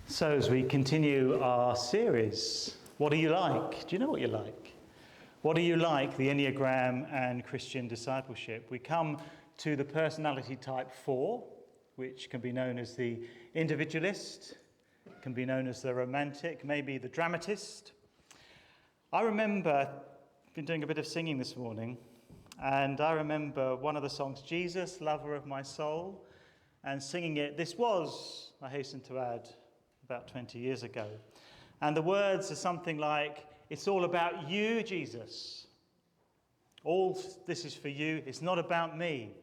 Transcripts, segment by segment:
So as we continue our series, what do you like? Do you know what you like? What do you like, the Enneagram and Christian discipleship? We come to the personality type 4, which can be known as the Individualist, can be known as the Romantic, maybe the Dramatist. I remember, I've been doing a bit of singing this morning, and I remember one of the songs, Jesus, Lover of My Soul, and singing it. This was, I hasten to add, about 20 years ago. And the words are something like, it's all about you, Jesus. All this is for you. It's not about me.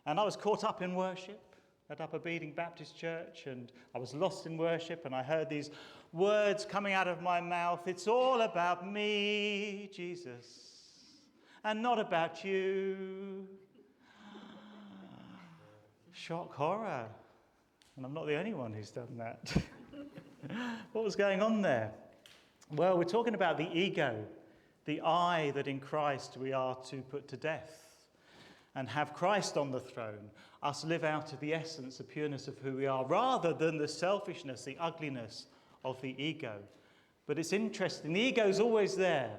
And I was caught up in worship at Upper Beeding Baptist Church, and I was lost in worship, and I heard these words coming out of my mouth. It's all about me, Jesus, and not about you. Shock, horror. And I'm not the only one who's done that. What was going on there? Well, we're talking about the ego, the I that in Christ we are to put to death and have Christ on the throne, us live out of the essence, the pureness of who we are, rather than the selfishness, the ugliness of the ego. But it's interesting, the ego's always there,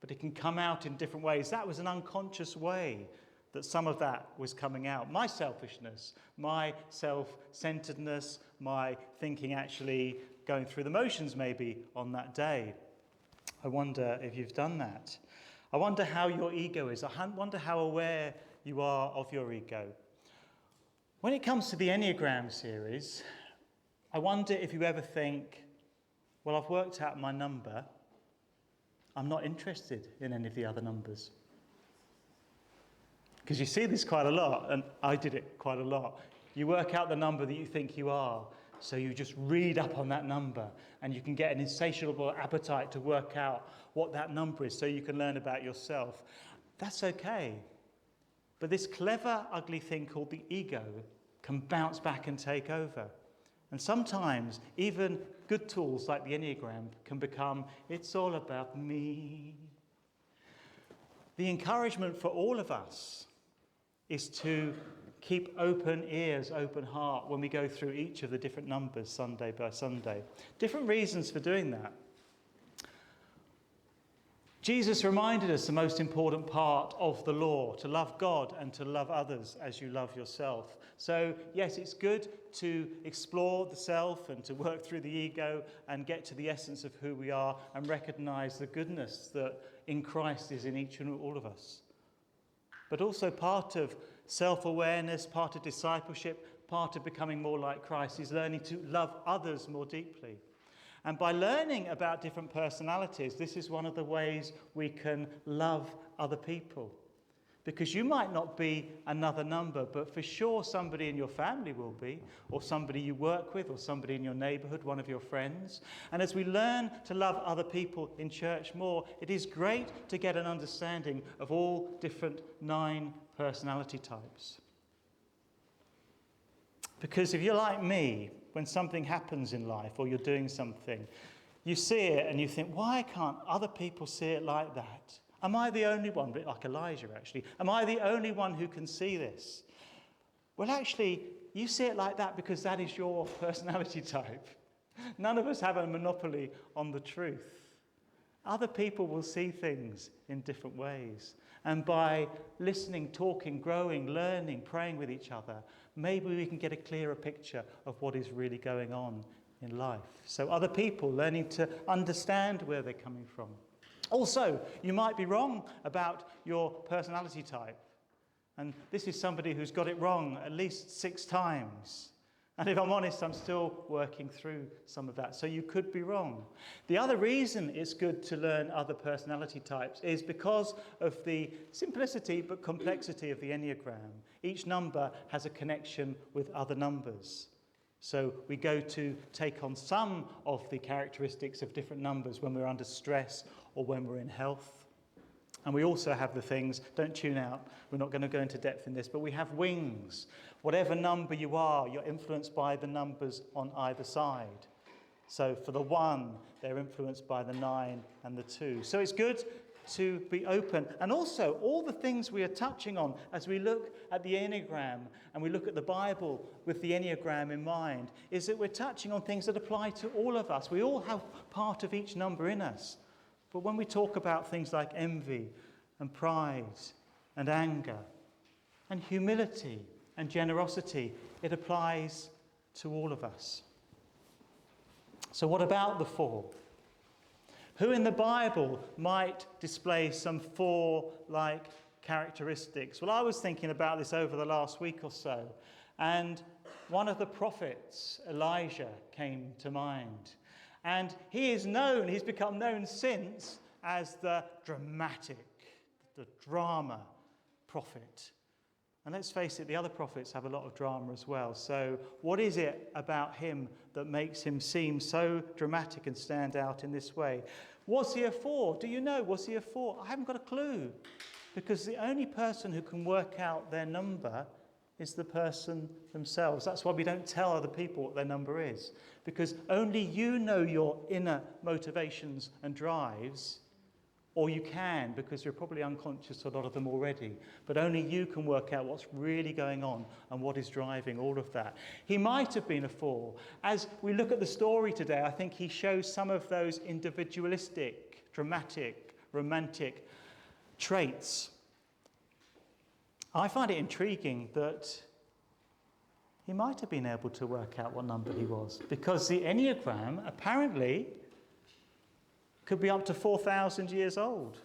but it can come out in different ways. That was an unconscious way that some of that was coming out. My selfishness, my self-centeredness, my thinking actually going through the motions maybe on that day. I wonder if you've done that. I wonder how your ego is. I wonder how aware you are of your ego. When it comes to the Enneagram series, I wonder if you ever think, well, I've worked out my number. I'm not interested in any of the other numbers. Because you see this quite a lot, and I did it quite a lot. You work out the number that you think you are, so you just read up on that number, and you can get an insatiable appetite to work out what that number is, so you can learn about yourself. That's okay. But this clever, ugly thing called the ego can bounce back and take over. And sometimes even good tools like the Enneagram can become, it's all about me. The encouragement for all of us is to keep open ears, open heart when we go through each of the different numbers Sunday by Sunday. Different reasons for doing that. Jesus reminded us the most important part of the law, to love God and to love others as you love yourself. So, yes, it's good to explore the self and to work through the ego and get to the essence of who we are and recognize the goodness that in Christ is in each and all of us. But also part of self-awareness, part of discipleship, part of becoming more like Christ is learning to love others more deeply. And by learning about different personalities, this is one of the ways we can love other people. Because you might not be another number, but for sure somebody in your family will be, or somebody you work with, or somebody in your neighbourhood, one of your friends. And as we learn to love other people in church more, it is great to get an understanding of all different 9 personality types. Because if you're like me, when something happens in life, or you're doing something, you see it and you think, why can't other people see it like that? Am I the only one, a bit like Elijah actually, am I the only one who can see this? Well, actually, you see it like that because that is your personality type. None of us have a monopoly on the truth. Other people will see things in different ways. And by listening, talking, growing, learning, praying with each other, maybe we can get a clearer picture of what is really going on in life. So other people learning to understand where they're coming from. Also, you might be wrong about your personality type. And this is somebody who's got it wrong at least 6 times. And if I'm honest, I'm still working through some of that. So you could be wrong. The other reason it's good to learn other personality types is because of the simplicity but complexity of the Enneagram. Each number has a connection with other numbers. So we go to take on some of the characteristics of different numbers when we're under stress or when we're in health. And we also have the things, don't tune out, we're not going to go into depth in this, but we have wings. Whatever number you are, you're influenced by the numbers on either side. So for the 1, they're influenced by the 9 and the 2. So it's good to be open. And also, all the things we are touching on as we look at the Enneagram and we look at the Bible with the Enneagram in mind, is that we're touching on things that apply to all of us. We all have part of each number in us. But when we talk about things like envy and pride and anger and humility and generosity, it applies to all of us. So what about the 4? Who in the Bible might display some 4-like characteristics? Well, I was thinking about this over the last week or so, and one of the prophets, Elijah, came to mind. And he's become known since as the drama prophet. And let's face it, the other prophets have a lot of drama as well. So what is it about him that makes him seem so dramatic and stand out in this way? Was he a 4? Do you know? Was he a 4? I haven't got a clue. Because the only person who can work out their number is the person themselves. That's why we don't tell other people what their number is. Because only you know your inner motivations and drives. Or you can, because you're probably unconscious a lot of them already. But only you can work out what's really going on and what is driving all of that. He might have been a 4. As we look at the story today, I think he shows some of those individualistic, dramatic, romantic traits. I find it intriguing that he might have been able to work out what number he was. Because the Enneagram, apparently, could be up to 4,000 years old.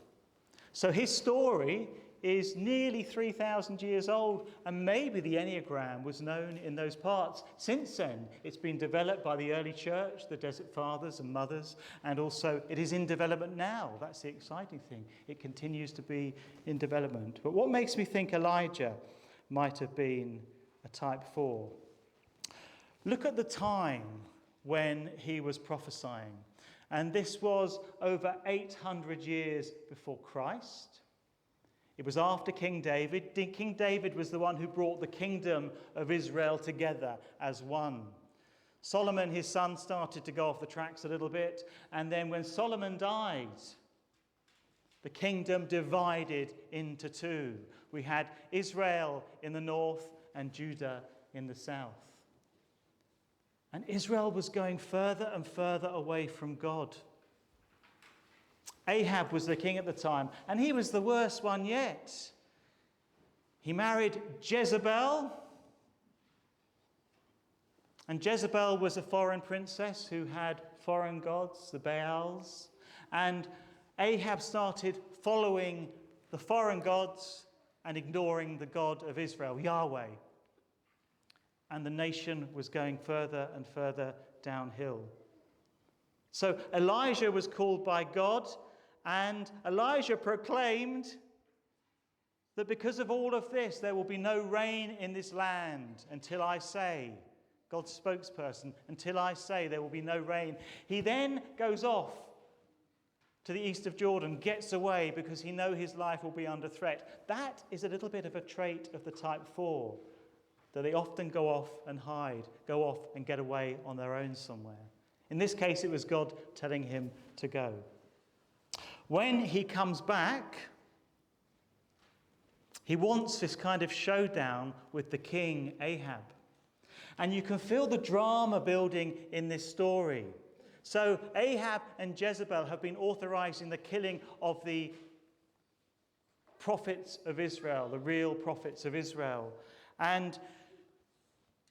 So his story is nearly 3,000 years old, and maybe the Enneagram was known in those parts. Since then, it's been developed by the early church, the Desert Fathers and Mothers, and also it is in development now. That's the exciting thing. It continues to be in development. But what makes me think Elijah might have been a type 4? Look at the time when he was prophesying. And this was over 800 years before Christ. It was after King David. King David was the one who brought the kingdom of Israel together as one. Solomon, his son, started to go off the tracks a little bit. And then when Solomon died, the kingdom divided into 2. We had Israel in the north and Judah in the south. And Israel was going further and further away from God. Ahab was the king at the time, and he was the worst one yet. He married Jezebel, and Jezebel was a foreign princess who had foreign gods, the Baals, and Ahab started following the foreign gods and ignoring the God of Israel, Yahweh. And the nation was going further and further downhill. So Elijah was called by God, and Elijah proclaimed that because of all of this, there will be no rain in this land until I say, God's spokesperson, until I say there will be no rain. He then goes off to the east of Jordan, gets away because he knows his life will be under threat. That is a little bit of a trait of the type 4. That they often go off and hide, go off and get away on their own somewhere. In this case, it was God telling him to go. When he comes back, he wants this kind of showdown with the king Ahab. And you can feel the drama building in this story. So Ahab and Jezebel have been authorizing the killing of the prophets of Israel, the real prophets of Israel. And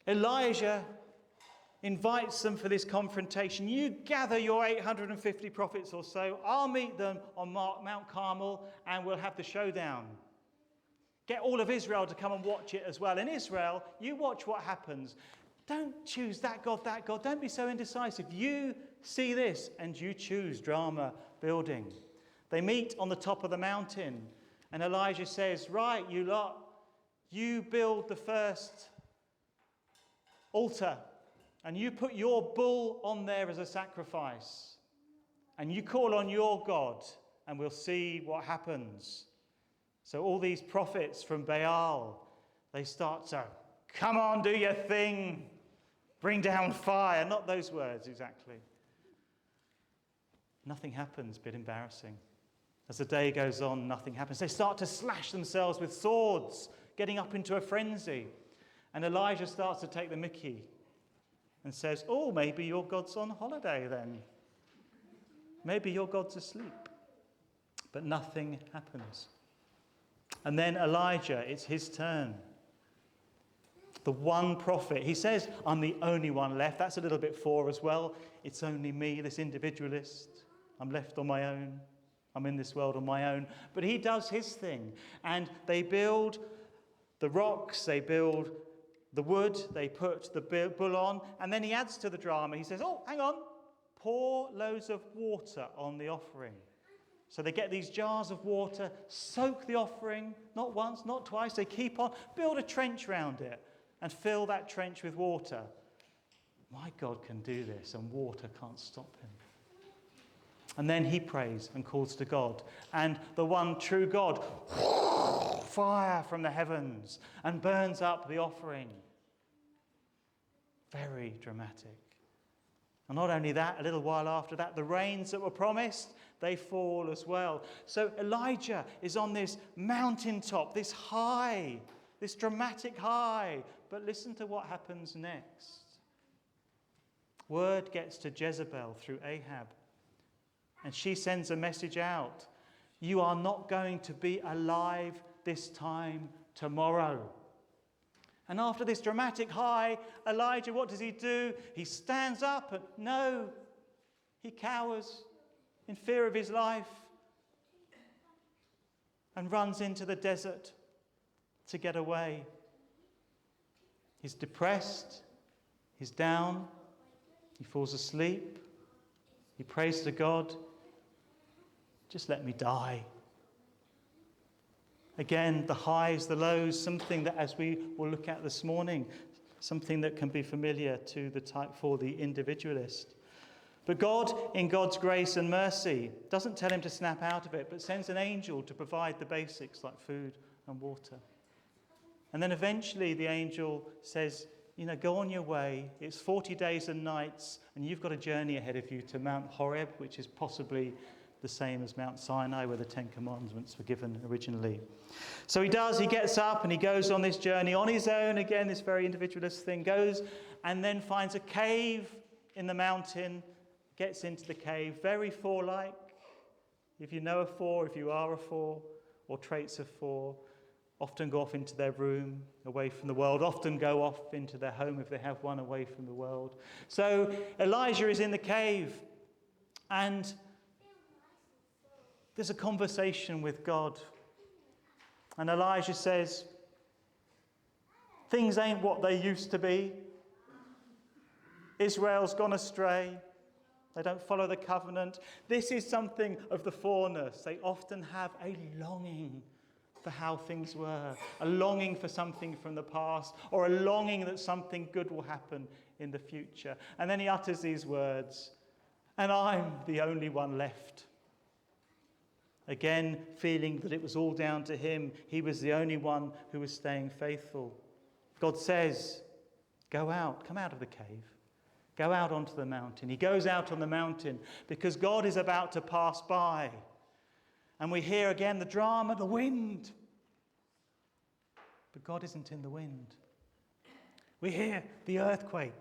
Elijah invites them for this confrontation. You gather your 850 prophets or so. I'll meet them on Mount Carmel and we'll have the showdown. Get all of Israel to come and watch it as well. In Israel, you watch what happens. Don't choose that God, that God. Don't be so indecisive. You see this and you choose drama building. They meet on the top of the mountain and Elijah says, right, you lot, you build the first altar, and you put your bull on there as a sacrifice, and you call on your God, and we'll see what happens. So all these prophets from Baal, they start to, come on, do your thing, bring down fire. Not those words exactly. Nothing happens, bit embarrassing. As the day goes on, nothing happens. They start to slash themselves with swords, getting up into a frenzy. And Elijah starts to take the mickey and says, oh, maybe your God's on holiday then. Maybe your God's asleep. But nothing happens. And then Elijah, it's his turn. The one prophet. He says, I'm the only one left. That's a little bit for as well. It's only me, this individualist. I'm left on my own. I'm in this world on my own. But he does his thing. And they build the rocks, they build the wood, they put the bull on, and then he adds to the drama. He says, oh, hang on, pour loads of water on the offering. So they get these jars of water, soak the offering, not once, not twice, they keep on, build a trench around it, and fill that trench with water. My God can do this, and water can't stop him. And then he prays and calls to God. And the one true God, fire from the heavens, and burns up the offering. Very dramatic. And not only that, a little while after that, the rains that were promised, they fall as well. So Elijah is on this mountaintop, this high, this dramatic high. But listen to what happens next. Word gets to Jezebel through Ahab. And she sends a message out. You are not going to be alive this time tomorrow. And after this dramatic high, Elijah, what does he do? He stands up and no, he cowers in fear of his life and runs into the desert to get away. He's depressed. He's down. He falls asleep. He prays to God. Just let me die. Again, the highs, the lows, something that, as we will look at this morning, something that can be familiar to the type 4, the individualist. But God, in God's grace and mercy, doesn't tell him to snap out of it, but sends an angel to provide the basics like food and water. And then eventually the angel says, go on your way. It's 40 days and nights, and you've got a journey ahead of you to Mount Horeb, which is possibly the same as Mount Sinai, where the Ten Commandments were given originally. So he gets up and he goes on this journey on his own. Again, this very individualist thing, goes and then finds a cave in the mountain, gets into the cave, very 4-like. If you know a 4, if you are a 4, or traits of 4, often go off into their room, away from the world, often go off into their home if they have one, away from the world. So Elijah is in the cave, and there's a conversation with God. And Elijah says, things ain't what they used to be. Israel's gone astray. They don't follow the covenant. This is something of the 4-ness. They often have a longing for how things were, a longing for something from the past, or a longing that something good will happen in the future. And then he utters these words, and I'm the only one left. Again, feeling that it was all down to him. He was the only one who was staying faithful. God says, go out, come out of the cave. Go out onto the mountain. He goes out on the mountain because God is about to pass by. And we hear again the drama, the wind. But God isn't in the wind. We hear the earthquake.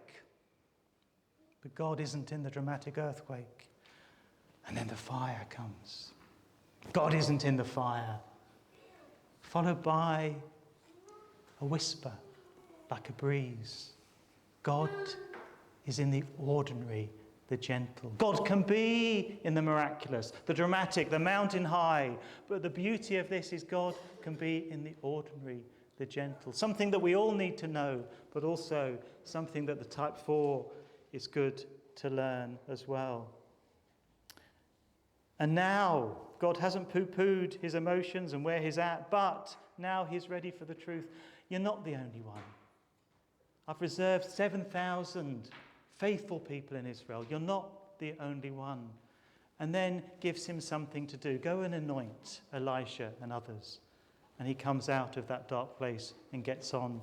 But God isn't in the dramatic earthquake. And then the fire comes. God isn't in the fire. Followed by a whisper, like a breeze. God is in the ordinary, the gentle. God can be in the miraculous, the dramatic, the mountain high. But the beauty of this is God can be in the ordinary, the gentle. Something that we all need to know, but also something that the type 4 is good to learn as well. And now, God hasn't poo-pooed his emotions and where he's at, but now he's ready for the truth. You're not the only one. I've reserved 7,000 faithful people in Israel. You're not the only one. And then gives him something to do. Go and anoint Elisha and others. And he comes out of that dark place and gets on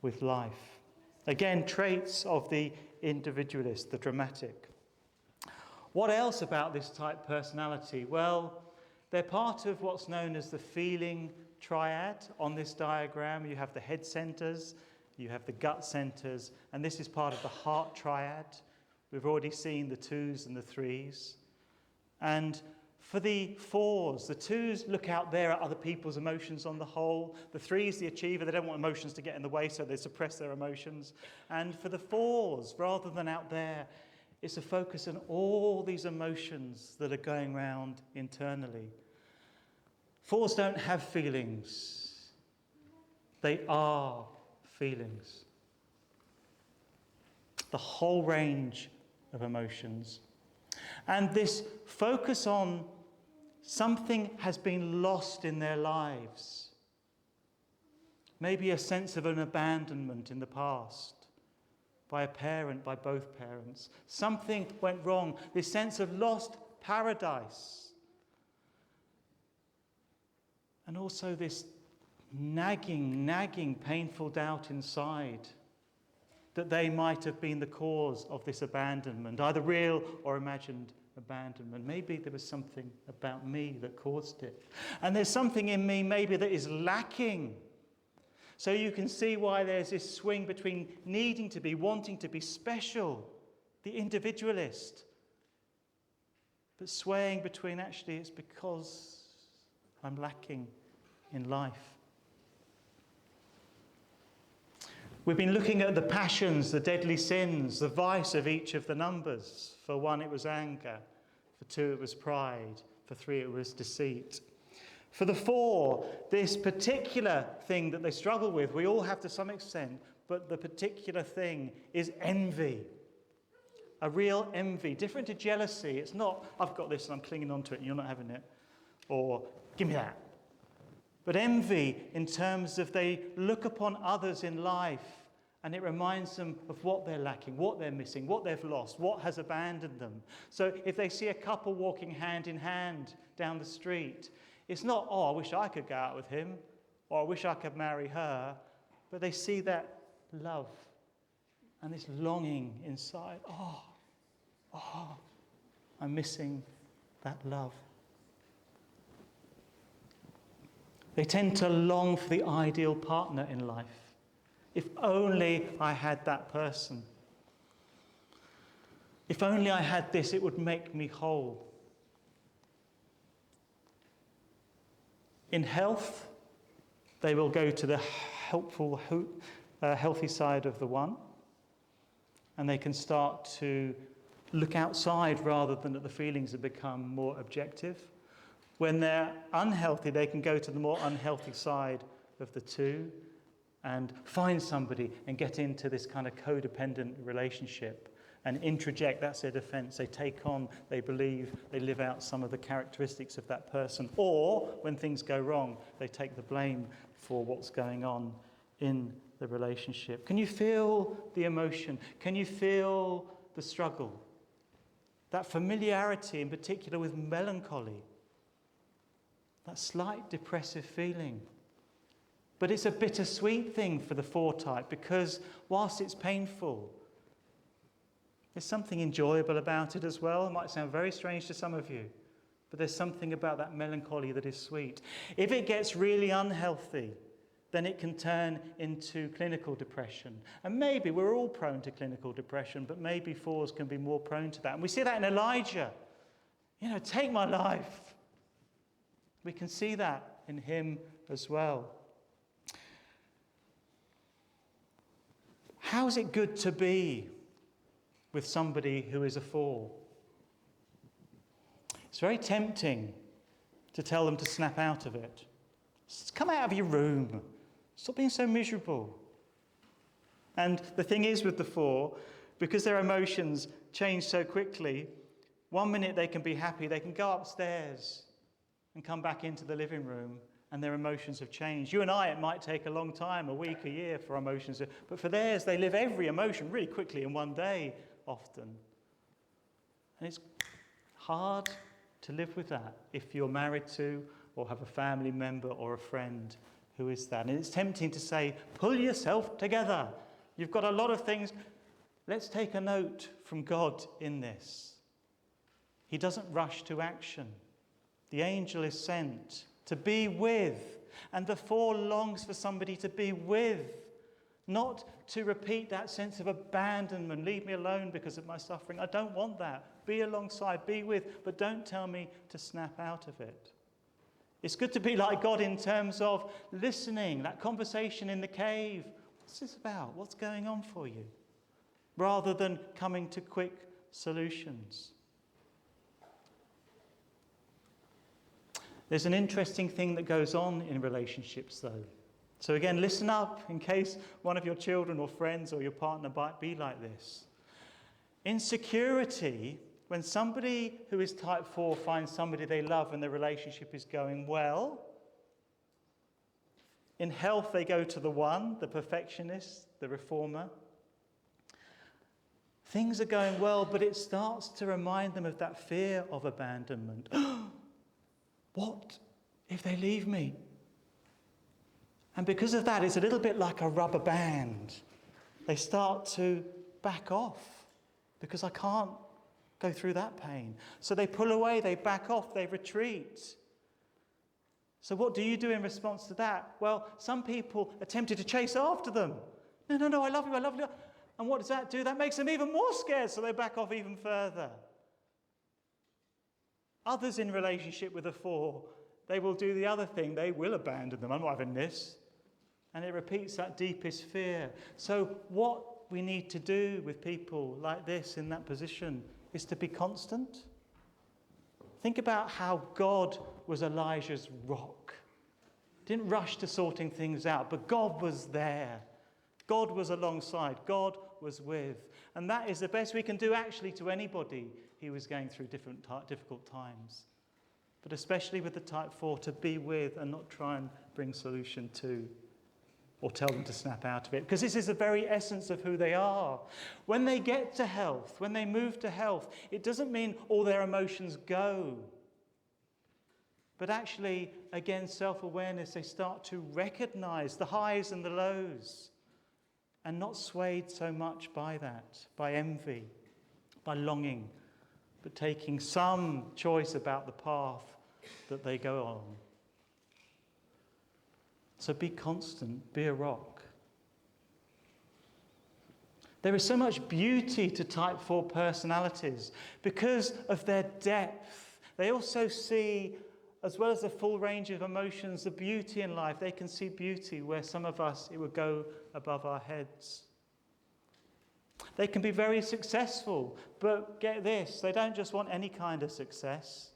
with life. Again, traits of the individualist, the dramatic. What else about this type personality? Well, They're part of what's known as the feeling triad. On this diagram, you have the head centers, you have the gut centers, and this is part of the heart triad. We've already seen the 2s and the 3s. And for the 4s, the 2s look out there at other people's emotions on the whole. The 3s, the achiever, they don't want emotions to get in the way, so they suppress their emotions. And for the 4s, rather than out there, it's a focus on all these emotions that are going around internally. 4s don't have feelings. They are feelings. The whole range of emotions. And this focus on something has been lost in their lives. Maybe a sense of an abandonment in the past by a parent, by both parents. Something went wrong. This sense of lost paradise. And also this nagging, painful doubt inside that they might have been the cause of this abandonment, either real or imagined abandonment. Maybe there was something about me that caused it. And there's something in me maybe that is lacking. So you can see why there's this swing between needing to be, wanting to be special, the individualist, but swaying between actually it's because I'm lacking in life. We've been looking at the passions, the deadly sins, the vice of each of the numbers. For 1, it was anger. For 2, it was pride. For 3, it was deceit. For the 4, this particular thing that they struggle with, we all have to some extent, but the particular thing is envy. A real envy, different to jealousy. It's not, I've got this and I'm clinging on to it and you're not having it. Or, give me that. But envy in terms of they look upon others in life and it reminds them of what they're lacking, what they're missing, what they've lost, what has abandoned them. So if they see a couple walking hand in hand down the street, it's not, oh, I wish I could go out with him, or I wish I could marry her, but they see that love and this longing inside. Oh, I'm missing that love. They tend to long for the ideal partner in life. If only I had that person. If only I had this, it would make me whole. In health, they will go to the helpful, healthy side of the 1, and they can start to look outside rather than at the feelings and become more objective. When they're unhealthy, they can go to the more unhealthy side of the 2 and find somebody and get into this kind of codependent relationship and introject, that's their defense. They take on, they believe, they live out some of the characteristics of that person. Or, when things go wrong, they take the blame for what's going on in the relationship. Can you feel the emotion? Can you feel the struggle? That familiarity, in particular with melancholy. That slight depressive feeling. But it's a bittersweet thing for the 4 type because whilst it's painful, there's something enjoyable about it as well. It might sound very strange to some of you, but there's something about that melancholy that is sweet. If it gets really unhealthy, then it can turn into clinical depression. And maybe we're all prone to clinical depression, but maybe 4s can be more prone to that. And we see that in Elijah. Take my life. We can see that in him as well. How is it good to be with somebody who is a 4? It's very tempting to tell them to snap out of it. Just come out of your room. Stop being so miserable. And the thing is with the 4, because their emotions change so quickly, 1 minute they can be happy, they can go upstairs and come back into the living room, and their emotions have changed. You and I, it might take a long time, a week, a year for our emotions, but for theirs, they live every emotion really quickly in one day, often. And it's hard to live with that if you're married to or have a family member or a friend who is that. And it's tempting to say, pull yourself together. You've got a lot of things. Let's take a note from God in this. He doesn't rush to action. The angel is sent to be with, and the 4 longs for somebody to be with, not to repeat that sense of abandonment. Leave me alone because of my suffering. I don't want that. Be alongside, be with, but don't tell me to snap out of it. It's good to be like God in terms of listening, that conversation in the cave. What's this about? What's going on for you? Rather than coming to quick solutions. There's an interesting thing that goes on in relationships, though. So again, listen up in case one of your children or friends or your partner might be like this. Insecurity, when somebody who is type 4 finds somebody they love and the relationship is going well, in health they go to the 1, the perfectionist, the reformer. Things are going well, but it starts to remind them of that fear of abandonment. What if they leave me? And because of that, it's a little bit like a rubber band. They start to back off because I can't go through that pain. So they pull away, they back off, they retreat. So what do you do in response to that? Well, some people are tempted to chase after them. No, I love you, I love you. And what does that do? That makes them even more scared, so they back off even further. Others in relationship with a 4, they will do the other thing. They will abandon them. I'm not having this. And it repeats that deepest fear. So what we need to do with people like this in that position is to be constant. Think about how God was Elijah's rock. Didn't rush to sorting things out, but God was there. God was alongside. God was with. And that is the best we can do actually to anybody who was going through difficult times. But especially with the type 4, to be with and not try and bring solution to or tell them to snap out of it. Because this is the very essence of who they are. When they get to health, when they move to health, it doesn't mean all their emotions go. But actually, again, self-awareness, they start to recognize the highs and the lows and not swayed so much by that, by envy, by longing, but taking some choice about the path that they go on. So be constant, be a rock. There is so much beauty to type 4 personalities because of their depth. They also see, as well as the full range of emotions, the beauty in life. They can see beauty where some of us, it would go above our heads. They can be very successful, but get this, they don't just want any kind of success.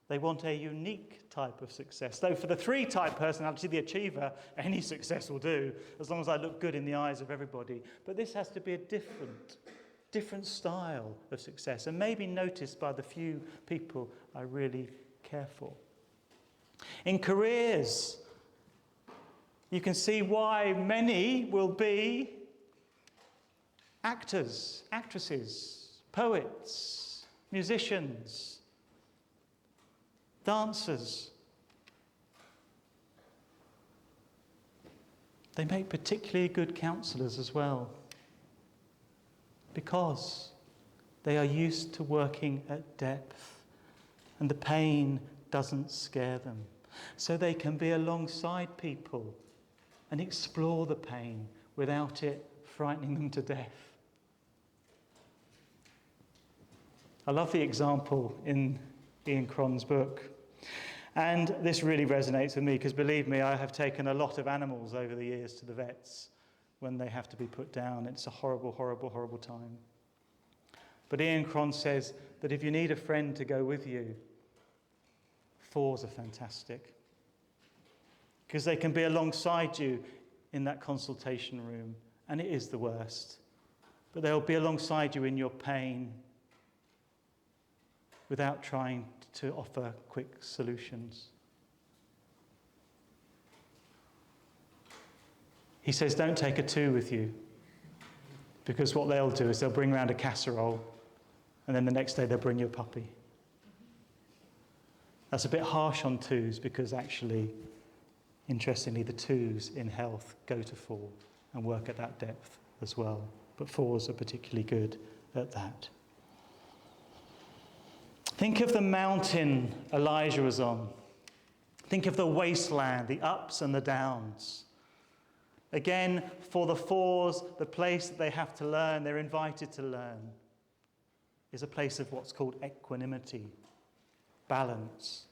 They want a unique type of success. Though for the 3-type personality, the achiever, any success will do, as long as I look good in the eyes of everybody. But this has to be a different style of success, and maybe noticed by the few people I really care for. In careers, you can see why many will be actors, actresses, poets, musicians, dancers. They make particularly good counsellors as well, because they are used to working at depth and the pain doesn't scare them. So they can be alongside people and explore the pain without it frightening them to death. I love the example in Ian Cron's book. And this really resonates with me because, believe me, I have taken a lot of animals over the years to the vets when they have to be put down. It's a horrible, horrible, horrible time. But Ian Cron says that if you need a friend to go with you, 4s are fantastic, because they can be alongside you in that consultation room, and it is the worst. But they'll be alongside you in your pain without trying to offer quick solutions. He says, don't take a 2 with you, because what they'll do is they'll bring around a casserole, and then the next day they'll bring you a puppy. That's a bit harsh on 2s, because actually, interestingly, the 2s in health go to 4 and work at that depth as well. But 4s are particularly good at that. Think of the mountain Elijah was on. Think of the wasteland, the ups and the downs. Again, for the fours, the place that they have to learn, they're invited to learn, is a place of what's called equanimity, balance.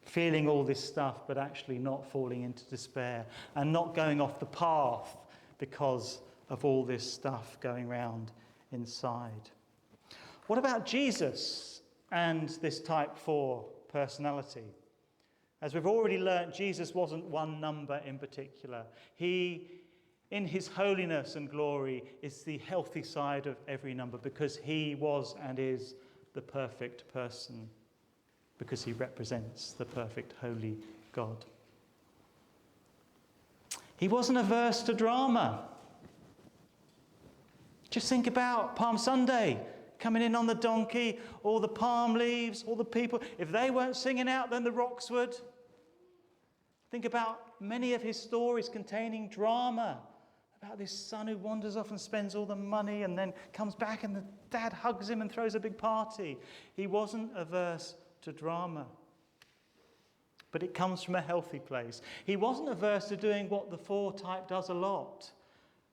Feeling all this stuff, but actually not falling into despair and not going off the path because of all this stuff going round inside. What about Jesus and this type 4 personality? As we've already learnt, Jesus wasn't one number in particular. He, in his holiness and glory, is the healthy side of every number because he was and is the perfect person, because he represents the perfect holy God. He wasn't averse to drama. Just think about Palm Sunday, coming in on the donkey, all the palm leaves, all the people. If they weren't singing out, then the rocks would. Think about many of his stories containing drama, about this son who wanders off and spends all the money and then comes back and the dad hugs him and throws a big party. He wasn't averse to drama, but it comes from a healthy place. He wasn't averse to doing what the 4 type does a lot,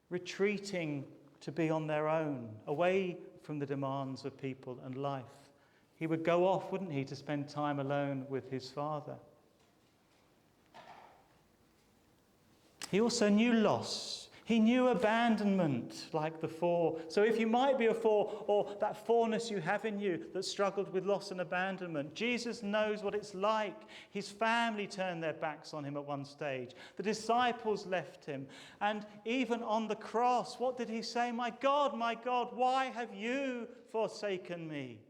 retreating to be on their own, away from the demands of people and life. He would go off, wouldn't he, to spend time alone with his Father. He also knew loss. He knew abandonment, like the 4. So if you might be a 4, or that 4ness you have in you that struggled with loss and abandonment, Jesus knows what it's like. His family turned their backs on him at one stage. The disciples left him. And even on the cross, what did he say? My God, why have you forsaken me?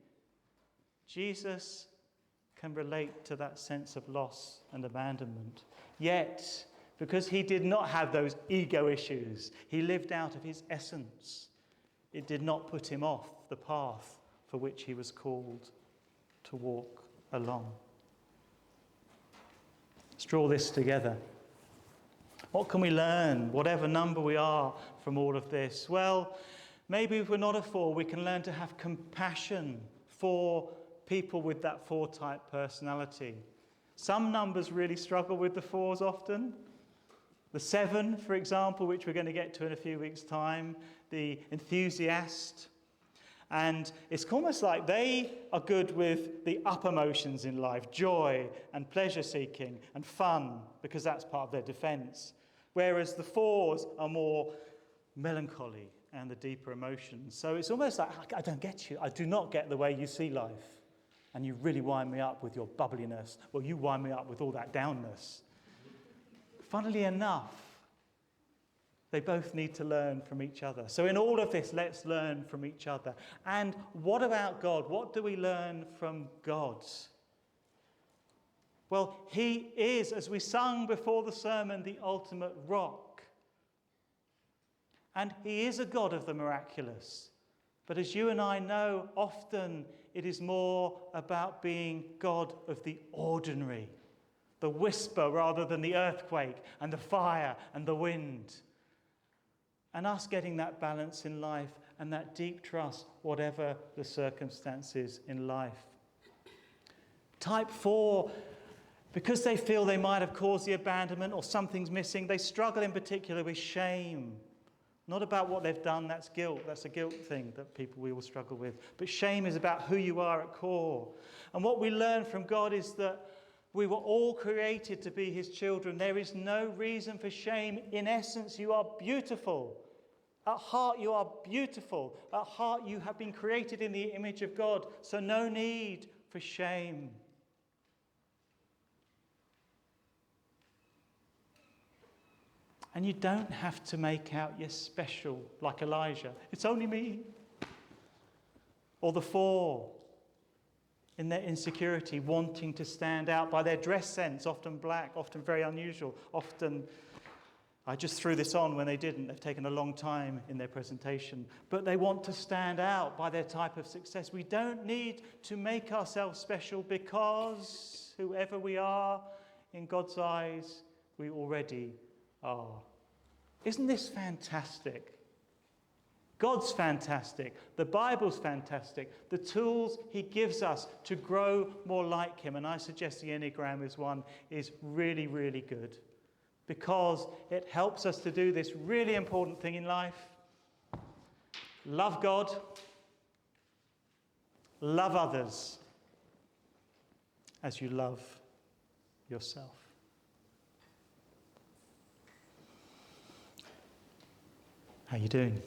Jesus can relate to that sense of loss and abandonment. Yet, because he did not have those ego issues, he lived out of his essence. It did not put him off the path for which he was called to walk along. Let's draw this together. What can we learn, whatever number we are, from all of this? Well, maybe if we're not a 4, we can learn to have compassion for people with that 4 type personality. Some numbers really struggle with the 4s often. The 7, for example, which we're going to get to in a few weeks' time, the enthusiast. And it's almost like they are good with the up emotions in life, joy and pleasure-seeking and fun, because that's part of their defence. Whereas the 4s are more melancholy and the deeper emotions. So it's almost like, I don't get you. I do not get the way you see life. And you really wind me up with your bubbliness. Well, you wind me up with all that downness. Funnily enough, they both need to learn from each other. So in all of this, let's learn from each other. And what about God? What do we learn from God? Well, he is, as we sung before the sermon, the ultimate rock. And he is a God of the miraculous. But as you and I know, often it is more about being God of the ordinary. The whisper rather than the earthquake and the fire and the wind. And us getting that balance in life and that deep trust, whatever the circumstances in life. Type 4, because they feel they might have caused the abandonment or something's missing, they struggle in particular with shame. Not about what they've done, that's guilt. That's a guilt thing that we all struggle with. But shame is about who you are at core. And what we learn from God is that we were all created to be his children. There is no reason for shame. In essence, you are beautiful. At heart, you are beautiful. At heart, you have been created in the image of God. So no need for shame. And you don't have to make out you're special like Elijah. It's only me. Or the 4. In their insecurity, wanting to stand out by their dress sense, often black, often very unusual, often, I just threw this on when they didn't. They've taken a long time in their presentation. But they want to stand out by their type of success. We don't need to make ourselves special because whoever we are, in God's eyes, we already are. Isn't this fantastic? God's fantastic. The Bible's fantastic. The tools he gives us to grow more like him, and I suggest the Enneagram is really, really good, because it helps us to do this really important thing in life. Love God, love others as you love yourself. How you doing?